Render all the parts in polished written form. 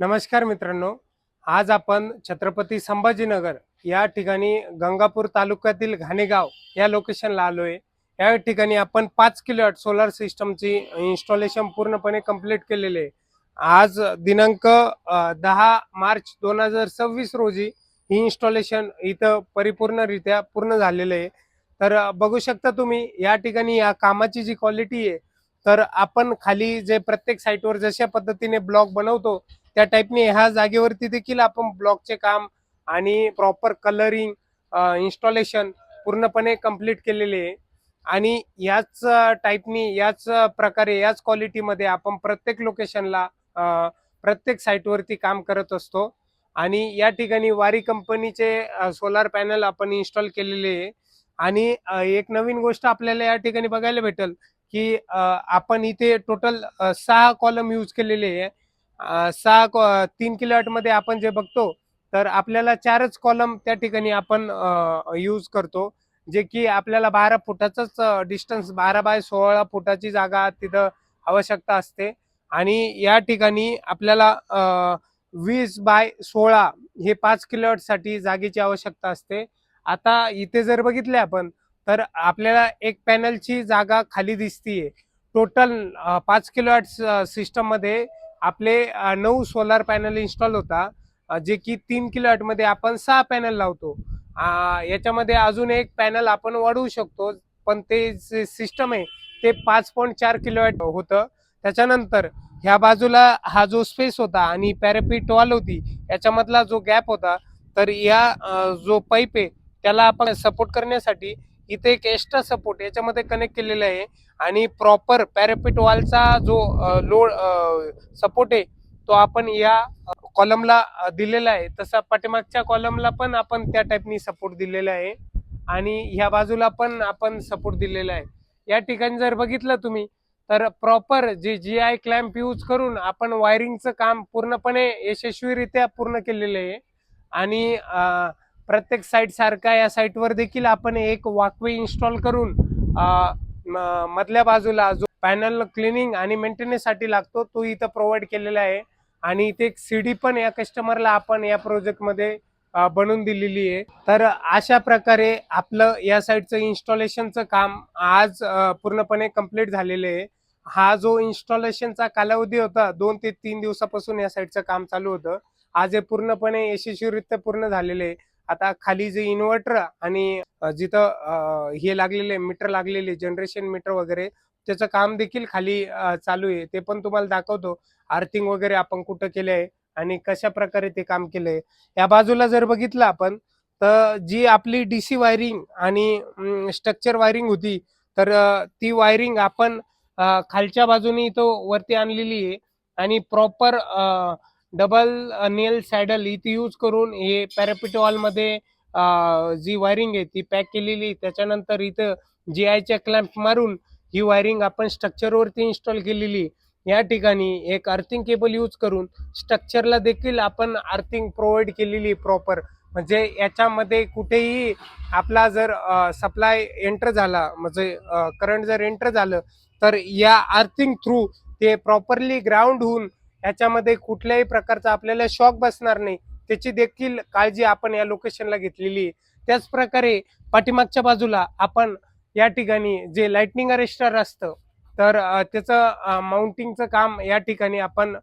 नमस्कार मित्रांनो, आज आपण छत्रपती संभाजीनगर या ठिकाणी गंगापूर तालुक्यातील घाणेगाव या लोकेशनला आलोय। या ठिकाणी आपण 5 किलोवॅट सोलर सिस्टमची इन्स्टॉलेशन पूर्णपणे कंप्लीट केलेले आहे। आज दिनांक 10 मार्च 2026 रोजी ही इन्स्टॉलेशन इथं परिपूर्णरित्या पूर्ण झालेले आहे। तर बघू शकता तुम्ही या ठिकाणी या कामाची जी क्वालिटी आहे, तर आपण खाली जे प्रत्येक साईटवर जशा पद्धतीने ब्लॉक बनवतो त्या टाईपने ह्या जागेवरती देखील आपण ब्लॉकचे काम आणि प्रॉपर कलरिंग इन्स्टॉलेशन पूर्णपणे कंप्लीट केलेले आहे। आणि याच टाईपनी याच प्रकारे याच क्वालिटीमध्ये आपण प्रत्येक लोकेशनला प्रत्येक साईटवरती काम करत असतो। आणि या ठिकाणी वारी कंपनीचे सोलार पॅनल आपण इन्स्टॉल केलेले आहे। आणि एक नवीन गोष्ट आपल्याला या ठिकाणी बघायला भेटेल की आपण इथे टोटल 6 कॉलम यूज केलेले आहे। 3 किलोवॅट मध्ये आपण जे बघतो तर आपल्याला 4च कॉलम त्या ठिकाणी आपण यूज करतो, जे की आपल्याला 12 फुटाचाच डिस्टन्स 12 बाय 16 फुटाची जागा तिथं आवश्यकता असते। आणि या ठिकाणी आपल्याला 20 बाय 16 हे 5 किलोवॅट साठी जागेची आवश्यकता असते। आता इथे जर बघितले आपण तर आपल्याला एक पॅनलची जागा खाली दिसतीये। टोटल 5 किलोवॅट सिस्टम मध्ये आपले 9 सोलार पॅनल इन्स्टॉल होता, जे की 3 किलोवॅट मध्ये आपण 6 पॅनल लावतो। याच्यामध्ये अजून एक पॅनल आपण वाढवू शकतो, पण ते सिस्टम आहे ते 5.4 किलोवॅट होतं। त्याच्यानंतर ह्या बाजूला हा जो स्पेस होता आणि पॅरापीट वॉल होती याच्यामधला जो गॅप होता, तर या जो पाईप आहे त्याला आपण सपोर्ट करण्यासाठी इथे एक एक्स्ट्रा सपोर्ट याच्यामध्ये कनेक्ट केलेला आहे। आणि प्रॉपर पॅरापीट वॉलचा जो लोड सपोर्ट आहे तो आपण या कॉलमला दिलेला आहे। तसा पाठीमागच्या कॉलमला पण आपण त्या टाईपनी सपोर्ट दिलेला आहे आणि ह्या बाजूला पण आपण सपोर्ट दिलेला आहे। या ठिकाणी जर बघितलं तुम्ही तर प्रॉपर जे GI क्लॅम्प यूज करून आपण वायरिंगचं काम पूर्णपणे यशस्वीरित्या पूर्ण केलेलं आहे। आणि प्रत्येक साईट सारखा या साईटवर देखील आपण एक वॉकवे इन्स्टॉल करून मधल्या बाजूला जो पॅनल क्लिनिंग आणि मेंटेनन्स साठी लागतो तो इथं प्रोव्हाइड केलेला आहे। आणि इथे एक सीडी पण या कस्टमरला आपण या प्रोजेक्ट मध्ये बनवून दिलेली आहे। तर अशा प्रकारे आपलं या साईटचं इन्स्टॉलेशनचं काम आज पूर्णपणे कंप्लीट झालेलं आहे। हा जो इन्स्टॉलेशनचा कालावधी होता 2 ते 3 दिवसापासून या साईटचं काम चालू होतं। आज हे पूर्णपणे यशस्वीरित्या पूर्ण झालेले आहे। आता खाली जे इन्व्हर्टर आणि जिथं हे लागलेले मीटर लागलेले जनरेशन मीटर वगैरे त्याचं काम देखील खाली चालू आहे, ते पण तुम्हाला दाखवतो। आर्थिंग वगैरे आपण कुठं केले आहे आणि कशा प्रकारे ते काम केलंय। या बाजूला जर बघितलं आपण तर जी आपली डीसी वायरिंग आणि स्ट्रक्चर वायरिंग होती, तर ती वायरिंग आपण खालच्या बाजूने तो वरती आणलेली आहे। आणि प्रॉपर डबल नेल सॅडल इथे यूज करून हे पॅरापिट वॉल मध्ये जी वायरिंग आहे ती पॅक केलेली। त्याच्यानंतर इथं GI क्लॅम्प मारून ही वायरिंग आपण स्ट्रक्चरवरती इन्स्टॉल केलेली। या ठिकाणी एक अर्थिंग केबल यूज करून स्ट्रक्चरला देखील आपण अर्थिंग प्रोव्हाइड केलेली प्रॉपर, म्हणजे याच्यामध्ये कुठेही आपला जर सप्लाय एंटर झाला, म्हणजे करंट जर एंटर झालं तर या अर्थिंग थ्रू ते प्रॉपरली ग्राउंड होऊन याच्यामध्ये कुठल्याही प्रकारचा आपल्याला शॉक बसणार नाही, त्याची देखील काळजी आपण या लोकेशनला घेतलेली आहे। त्याच प्रकारे पाठीमागच्या बाजूला आपण या ठिकाणी जे लाइटनिंग अरेस्टर असतं तर त्याचं माउंटिंगचं काम या ठिकाणी आपण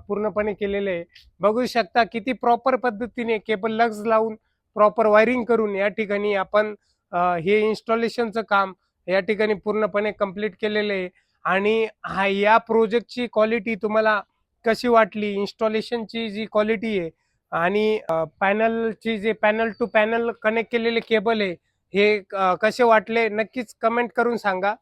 पूर्णपणे केलेलं आहे। बघू शकता किती प्रॉपर पद्धतीने केबल लग्स लावून प्रॉपर वायरिंग करून या ठिकाणी आपण हे इन्स्टॉलेशनचं काम या ठिकाणी पूर्णपणे कंप्लीट केलेलं आहे। आणि या प्रोजेक्टची क्वालिटी तुम्हाला कशी वाटली, इन्स्टॉलेशनची जी क्वालिटी आहे आणि पॅनलची जे पॅनल टू पॅनल कनेक्ट केलेले केबल आहे हे कसे वाटले नक्कीच कमेंट करून सांगा।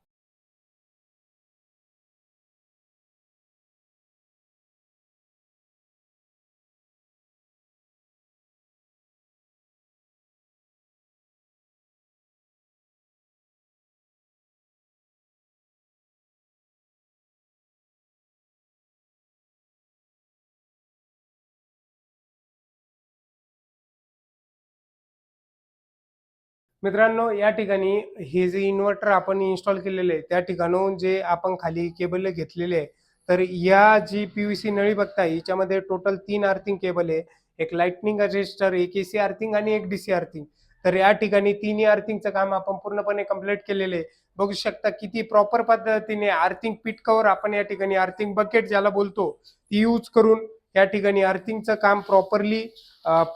मित्रांनो, या ठिकाणी हे जे इन्व्हर्टर आपण इन्स्टॉल केलेले आहे त्या ठिकाणाहून जे आपण खाली केबल घेतलेले आहे तर या जी पीव्हीसी नळी बघताय हिच्यामध्ये टोटल 3 अर्थिंग केबल आहे, एक लाइटनिंग अडजस्टर, एक एसी अर्थिंग आणि एक डीसी अर्थिंग. तर या ठिकाणी तिन्ही अर्थिंगचं काम आपण पूर्णपणे कंप्लीट केलेले आहे. बघू शकता किती प्रॉपर पद्धतीने अर्थिंग पिट कव्हर आपण या ठिकाणी अर्थिंग बकेट ज्याला बोलतो ती यूज करून या ठिकाणी अर्थिंगचं काम प्रॉपरली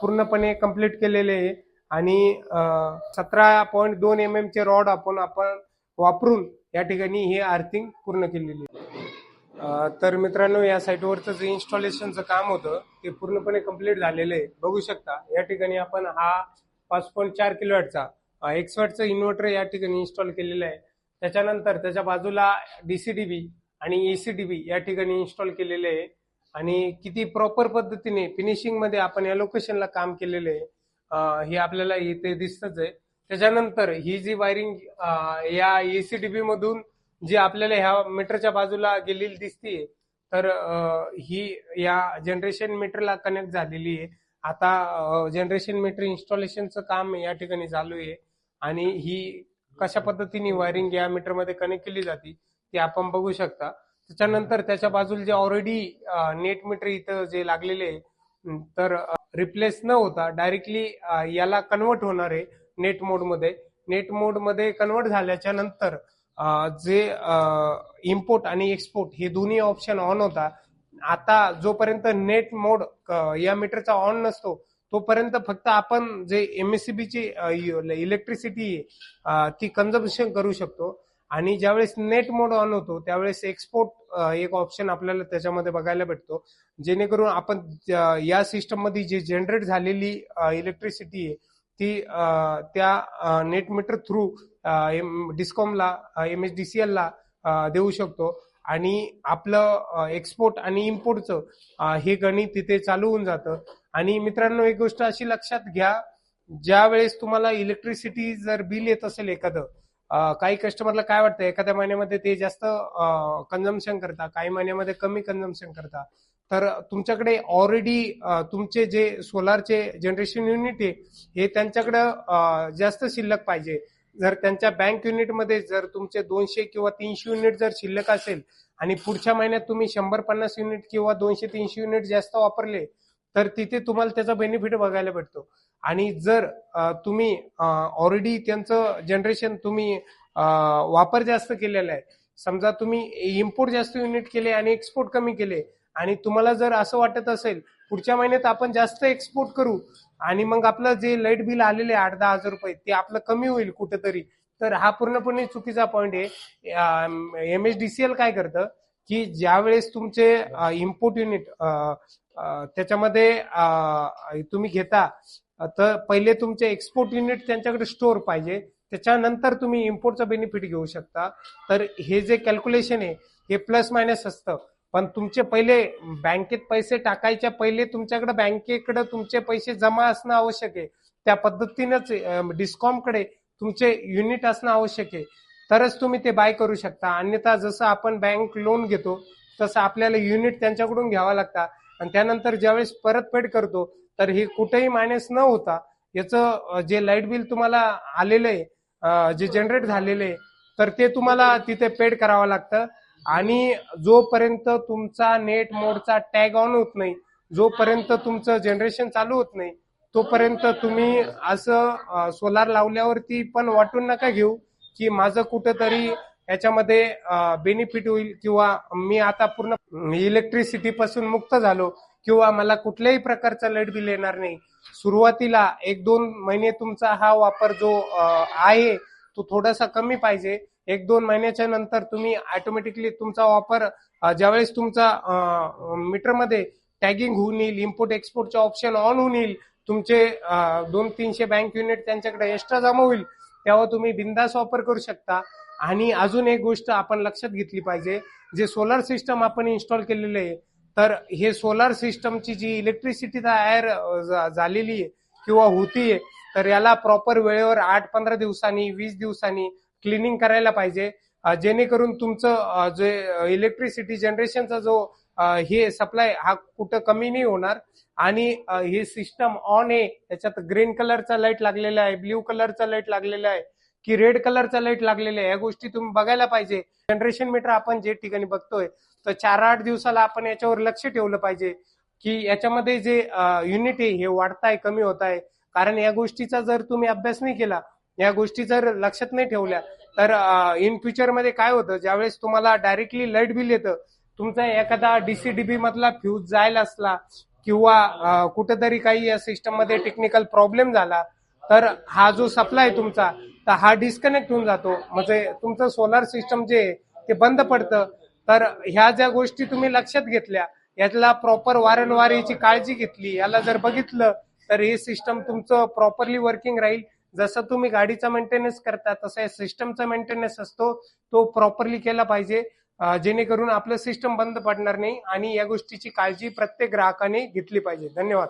पूर्णपणे कंप्लीट केलेले आहे. आणि 17.2 mm चे रॉड आपण वापरून या ठिकाणी हे अर्थिंग पूर्ण केलेली आहे. तर मित्रांनो या साईटवरचं जे इन्स्टॉलेशनचं काम होतं ते पूर्णपणे कंप्लीट झालेलं आहे. बघू शकता या ठिकाणी आपण हा 5.4 किलोवॅटचा एक्सवर्टचं इन्व्हर्टर या ठिकाणी इन्स्टॉल केलेलं आहे. त्याच्यानंतर त्याच्या बाजूला डीसीडीबी आणि एसीडीबी या ठिकाणी इन्स्टॉल केलेले आहे. आणि किती प्रॉपर पद्धतीने फिनिशिंग मध्ये आपण या लोकेशनला काम केलेलं आहे हे आपल्याला इथे दिसतच आहे. त्याच्यानंतर ही जी वायरिंग या एसीडीबी मधून जी आपल्याला ह्या मीटरच्या बाजूला गेलेली दिसतीये तर ही या जनरेशन मीटरला कनेक्ट झालेली आहे. आता जनरेशन मीटर इन्स्टॉलेशनचं काम या ठिकाणी चालू आहे आणि ही कशा पद्धतीने वायरिंग या मीटरमध्ये कनेक्ट केली जाते ते आपण बघू शकता. त्याच्यानंतर त्याच्या बाजूला जे ऑलरेडी नेट मीटर इथं जे लागलेले आहे तर रिप्लेस न होता डायरेक्टली याला कन्वर्ट होणार आहे नेट मोडमध्ये. नेट मोडमध्ये कन्वर्ट झाल्याच्या नंतर जे इम्पोर्ट आणि एक्सपोर्ट हे दोन्ही ऑप्शन ऑन होता. आता जोपर्यंत नेट मोड या मीटरचा ऑन नसतो तोपर्यंत फक्त आपण जे एमएससीबीची इलेक्ट्रिसिटी ती कन्झम्पशन करू शकतो. आणि ज्यावेळेस नेट मोड ऑन होतो त्यावेळेस एक्सपोर्ट एक ऑप्शन आपल्याला त्याच्यामध्ये बघायला भेटतो, जेणेकरून आपण या सिस्टम मध्ये जी जनरेट झालेली इलेक्ट्रिसिटी आहे ती त्या नेट मीटर थ्रू डिस्कॉमला MSDCL ला देऊ शकतो आणि आपलं एक्सपोर्ट आणि इम्पोर्टचं हे गणित तिथे चालू होऊन जातं. आणि मित्रांनो एक गोष्ट अशी लक्षात घ्या, ज्या वेळेस तुम्हाला इलेक्ट्रिसिटी जर बिल येत असेल एखादं, काही कस्टमरला काय वाटतं एखाद्या महिन्यामध्ये ते जास्त कन्झम्पशन करता, काही महिन्यामध्ये कमी कन्झम्पशन करता, तर तुमच्याकडे ऑलरेडी तुमचे जे सोलारचे जनरेशन युनिट आहे हे त्यांच्याकडे जास्त शिल्लक पाहिजे. जर त्यांच्या बँक युनिटमध्ये जर तुमचे 200 किंवा 300 युनिट जर शिल्लक असेल आणि पुढच्या महिन्यात तुम्ही 150 युनिट किंवा 200-300 युनिट जास्त वापरले तर तिथे तुम्हाला त्याचा बेनिफिट बघायला भेटतो. आणि जर तुम्ही ऑलरेडी त्यांचं जनरेशन तुम्ही वापर जास्त केलेला आहे, समजा तुम्ही इम्पोर्ट जास्त युनिट केले आणि एक्सपोर्ट कमी केले आणि तुम्हाला जर असं वाटत असेल पुढच्या महिन्यात आपण जास्त एक्सपोर्ट करू आणि मग आपलं जे लाईट बिल आलेले 8-10 हजार रुपये ते आपलं कमी होईल कुठेतरी, तर हा पूर्णपणे चुकीचा पॉइंट आहे. MSDCL काय करतं की ज्यावेळेस तुमचे इम्पोर्ट युनिट त्याच्यामध्ये तुम्ही घेता तर पहिले तुमचे एक्सपोर्ट युनिट त्यांच्याकडे स्टोअर पाहिजे, त्याच्यानंतर तुम्ही इम्पोर्टचं बेनिफिट घेऊ शकता. तर हे जे कॅल्क्युलेशन आहे हे प्लस मायनस असतं, पण तुमचे पहिले बँकेत पैसे टाकायच्या पहिले तुमच्याकडे बँकेकडे तुमचे पैसे जमा असणं आवश्यक आहे. त्या पद्धतीनंच डिस्कॉमकडे तुमचे युनिट असणं आवश्यक आहे, तरच तुम्ही ते बाय करू शकता. अन्यथा जसं आपण बँक लोन घेतो तसं आपल्याला युनिट त्यांच्याकडून घ्यावा लागतात आणि त्यानंतर ज्यावेळेस परतफेड करतो तर हे कुठेही मायनस न होता याचं जे लाईट बिल तुम्हाला आलेलं आहे जे जनरेट झालेलं आहे तर ते तुम्हाला तिथे पेड करावं लागतं. आणि जोपर्यंत तुमचा नेट मोडचा टॅग ऑन होत नाही, जोपर्यंत तुमचं जनरेशन चालू होत नाही तोपर्यंत तुम्ही असं सोलार लावल्यावरती पण वाटून नका घेऊ की माझं कुठंतरी याच्यामध्ये बेनिफिट होईल किंवा मी आता पूर्ण इलेक्ट्रिसिटी पासून मुक्त झालो किंवा मला कुठल्याही प्रकारचा लाईट बिल येणार नाही. सुरुवातीला 1-2 महिने तुमचा हा वापर जो आहे तो थोडासा कमी पाहिजे. 1-2 महिन्याच्या नंतर तुम्ही ऑटोमॅटिकली तुमचा वापर ज्यावेळेस तुमचा मीटरमध्ये टॅगिंग होऊन येईल, इम्पोर्ट एक्सपोर्टचे ऑप्शन ऑन होऊन येईल, तुमचे 200-300 बँक युनिट त्यांच्याकडे एक्स्ट्रा जमा होईल, तेव्हा तुम्ही बिंदास वापर करू शकता. आणि अजून एक गोष्ट आपण लक्षात घेतली पाहिजे, जे सोलार सिस्टम आपण इन्स्टॉल केलेले आहे तर हे सोलार सिस्टमची जी इलेक्ट्रिसिटी तयार झालेली आहे किंवा होतीये तर याला प्रॉपर वेळेवर 8-15 दिवसांनी 20 दिवसांनी क्लिनिंग करायला पाहिजे, जेणेकरून तुमचं जे इलेक्ट्रिसिटी जनरेशनचा जो हे सप्लाय हा कुठं कमी नाही होणार. आणि हे सिस्टम ऑन आहे, त्याच्यात ग्रीन कलरचा लाईट लागलेला आहे, ब्ल्यू कलरचा लाईट लागलेला आहे की रेड कलरचा लाईट लागलेला आहे, या गोष्टी तुम्ही बघायला पाहिजे. जनरेशन मीटर आपण जे ठिकाणी बघतोय तर 4-8 दिवसाला आपण याच्यावर लक्ष ठेवलं पाहिजे की याच्यामध्ये जे युनिट आहे हे वाढताय कमी होत आहे. कारण या गोष्टीचा जर तुम्ही अभ्यास नाही केला, या गोष्टी जर लक्षात नाही ठेवल्या, तर इन फ्युचर मध्ये काय होतं, ज्यावेळेस तुम्हाला डायरेक्टली लाईट बिल येतं, तुमचा एखादा डीसीडीबी मधला फ्यूज जायला असला किंवा कुठेतरी काही या सिस्टम मध्ये टेक्निकल प्रॉब्लेम झाला, तर हा जो सप्लाय तुमचा, तर हा डिस्कनेक्ट होऊन जातो, म्हणजे तुमचं सोलार सिस्टम जे ते बंद पडतं. तर ह्या ज्या गोष्टी तुम्ही लक्षात घेतल्या, यातला प्रॉपर वारंवार याची काळजी घेतली, याला जर बघितलं, तर हे सिस्टम तुमचं प्रॉपरली वर्किंग राहील. जसं तुम्ही गाडीचा मेंटेनन्स करता तसा सिस्टमचा मेंटेनन्स असतो, तो प्रॉपरली केला पाहिजे, जेणेकरून आपलं सिस्टम बंद पडणार नाही. आणि या गोष्टीची काळजी प्रत्येक ग्राहकाने घेतली पाहिजे. धन्यवाद.